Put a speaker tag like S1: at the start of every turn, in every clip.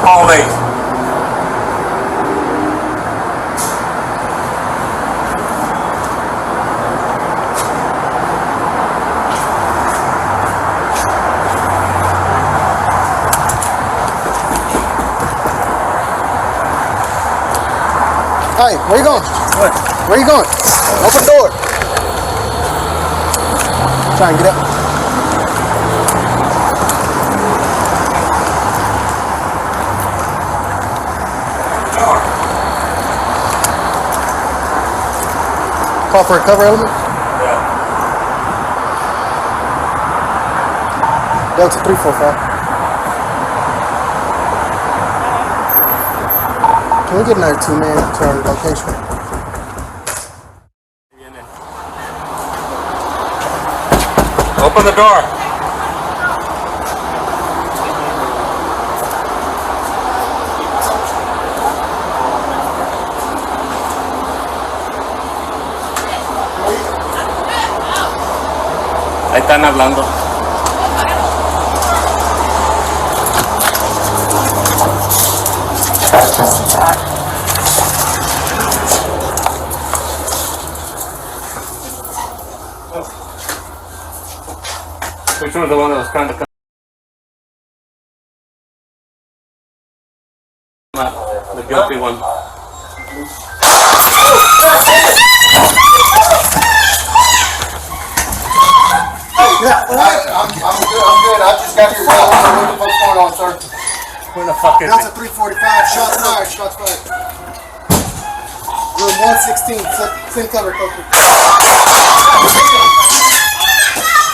S1: Call 8.
S2: Hey, where you going?
S1: What?
S2: Where you going? Open door. Try and get up. Call for a cover element?
S1: Yeah.
S2: Delta 345. Can we get another 2-man to our location?
S1: Open the door. Ahí están hablando. Which one was the one that was trying to come out? The guilty one.
S2: Yeah, I'm good. I just got here. What the fuck's going on, sir?
S1: Where the fuck is
S2: Delta
S1: it?
S2: 345. Shots fired. Shots fired. Room 116. Send cover. Cover.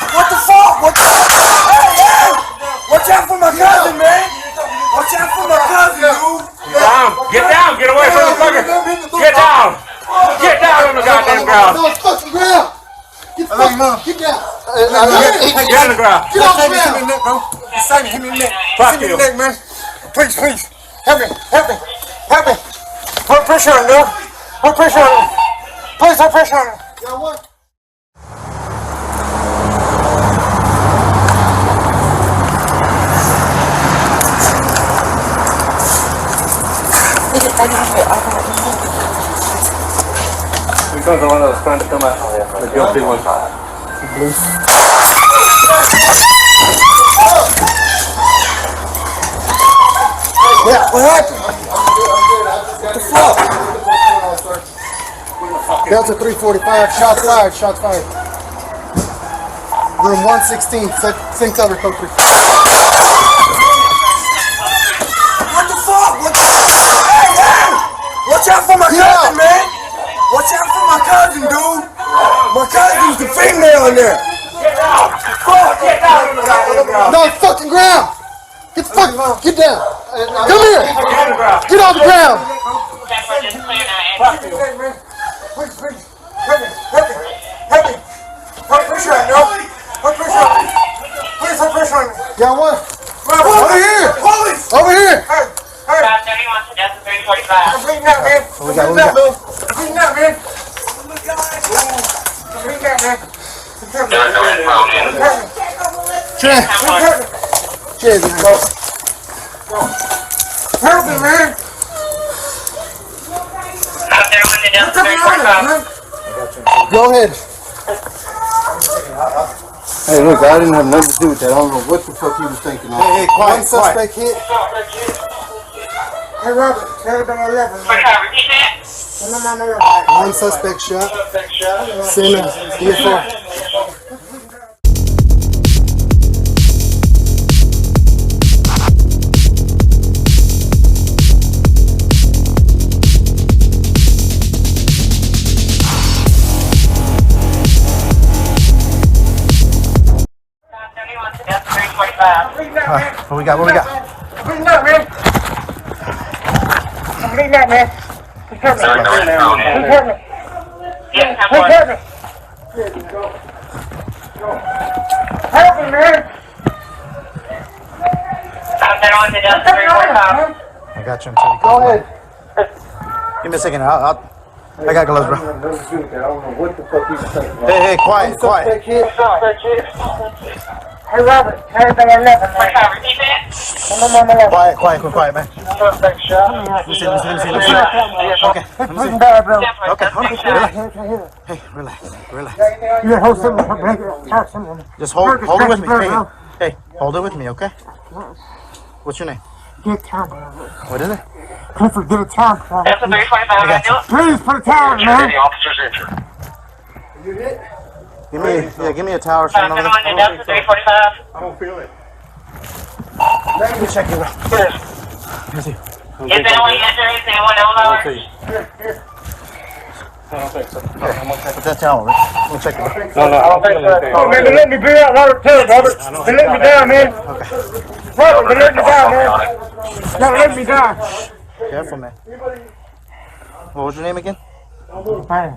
S3: What the fuck? What the fuck? Hey, hey! Watch out for my cousin, man! Watch out for my cousin, dude!
S1: Get down! Get down! Get away from the fucker! Get down! Get down on the goddamn ground!
S2: No, fucking ground! Get the fuck, get down!
S1: Get on the ground!
S2: Get off the
S3: Hit me in the
S2: ground!
S3: neck, bro. Simon, hit me in the neck.
S1: Fuck
S3: Hit me in
S1: you.
S3: the neck, man. Please, please. Help me, help me, help me. Put pressure on him, dude. Put pressure on him. Please, put pressure on him.
S2: Y'all what?
S1: Which one's the one that was trying to come out? The guilty one.
S3: Yeah, what happened?
S2: What the fuck? Delta 345. Shots fired. Shots fired. Room 116. Send cover. Code 3.
S3: What the fuck? What the fuck? Hey, hey! Watch out for my cousin, man! Watch out for my cousin, dude! My cousin's the female in there!
S1: Fuck! Get down on the goddamn ground!
S2: No, fucking ground! Get the fuck, get down! Come here!
S1: Get on the ground!
S2: Get off the ground!
S1: Fuck you!
S3: Please, please, help me, help me, help me! Put pressure on him, no! Put pressure on him! Please put pressure on him!
S2: Y'all what?
S3: Over here! Police!
S2: Over here!
S3: Hey, hey!
S4: Route 31 to Delta 345.
S3: I'm bleeding out, man! I'm bleeding out, man! I'm bleeding out, man! I'm bleeding out, man! Help me!
S2: Cheers.
S3: Help me!
S2: Cheers, man.
S3: Help me, man!
S4: Route 31 to Delta
S3: Help me out,
S4: 345.
S3: man!
S2: Go ahead.
S5: Hey, look, I didn't have nothing to do with that. I don't know what the fuck he was thinking of.
S2: Hey, quiet, suspect hit.
S3: Hey, Robert, tell them I love him, man.
S4: Repeat that.
S3: Tell them I love him.
S2: One suspect shot. Send him. DFR.
S4: Route 31 to Delta 345.
S3: Bleeding out, man!
S2: What we got? What we got?
S3: Bleeding out, man! I'm bleeding out, man! Please help me! Please help me!
S4: Yes,
S3: Please
S4: I'm
S3: help me! Help me, man!
S4: Route 31 to Delta 345.
S2: I got you. Until you
S3: Go ahead.
S2: Give me a second. I got gloves, bro.
S5: I don't know what the fuck he was thinking of.
S2: Hey, quiet, quiet.
S3: Suspect hit. Hey, Robert, everything 11, man.
S4: 45, repeat that.
S5: Quiet, man. Listen. Okay.
S3: Prison guard, bro.
S5: Okay, hold on. Relax. Hey, relax.
S3: Yeah, hold something. Talk something.
S5: Just hold it with me. Hey, hold it with me, okay? What's your name?
S3: Get a towel.
S5: What is it?
S3: Clifford, get a towel.
S4: That's a 345, I got you.
S3: Please put a towel, man.
S4: officers injured.
S5: Give me a tower.
S4: 571, that's a 345.
S5: I don't feel it. Let me check it out. Let me see.
S4: Is anyone injured? Is anyone lower?
S5: Put that towel. Let me check it out.
S1: No, I don't think so.
S3: Oh, man, they let me be out. Robert, tell it, Robert. They let me down, man. Robert, they let me down, man. No, let me down.
S5: Careful, man. What was your name again?
S3: Man,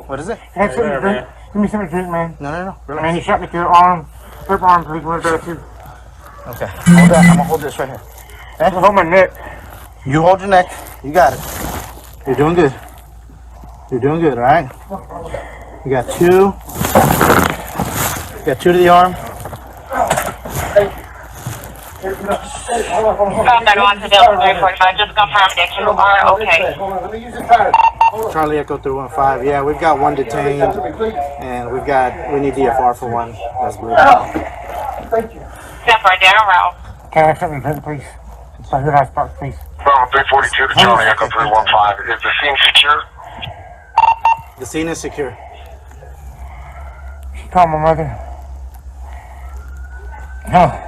S5: What is it?
S3: have something to drink. Give me something to drink, man.
S5: No.
S3: Man,
S5: Relax.
S3: he shot me through the arm. Flip arm, please, one better too.
S5: Okay. Hold that. I'm gonna hold this right here.
S3: Hold my neck.
S5: You hold your neck. You got it. You're doing good. All right? You got two. You got two to the arm.
S4: 531 to Delta 345, just confirm that you are okay.
S5: Charlie Echo 315. Yeah, we've got one detained, and we need DFR for one. That's blue.
S4: Step right down around.
S3: Can I have something to drink, please? My hood house box, please.
S6: From 342 to Charlie Echo 315. Is the scene secure?
S5: The scene is secure.
S3: Call my mother. No.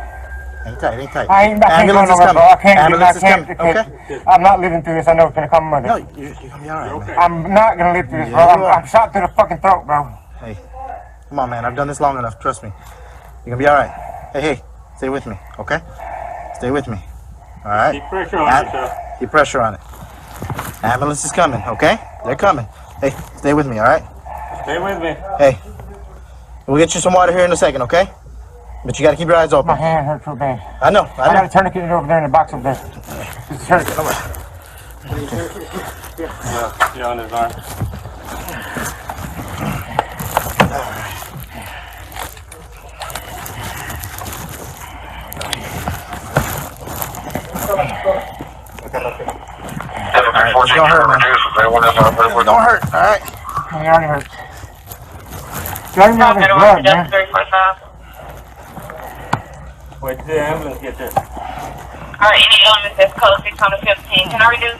S5: Ain't tight.
S3: I can't go
S5: Ambulance is
S3: nowhere, bro. I
S5: coming.
S3: can't
S5: Ambulance is
S3: do
S5: coming.
S3: nothing.
S5: Okay.
S3: I'm not living through this. I know it's gonna come, mother.
S5: No, you're gonna be alright, man.
S3: I'm not gonna live through this, bro.
S5: Yeah, you are.
S3: I'm shot through the fucking throat, bro.
S5: Hey, come on, man. I've done this long enough. Trust me. You're gonna be alright. Hey, stay with me, okay? Stay with me. Alright?
S1: Keep pressure on yourself.
S5: Keep pressure on it. Ambulance is coming, okay? They're coming. Hey, stay with me, alright?
S1: Stay with me.
S5: Hey, we'll get you some water here in a second, okay? But you gotta keep your eyes
S3: My
S5: open.
S3: hand hurts so bad.
S5: I know.
S3: I got a tourniquet over there in the box over there. It's hurting.
S1: Yeah, on his arm.
S5: It's gonna hurt, man. Don't hurt, alright?
S3: It already hurts. Drain out his
S4: 531
S3: blood,
S4: to Delta
S3: man.
S4: 345.
S1: Wait till the ambulance gets there.
S4: Alright, any illness that's code 615, can I reduce?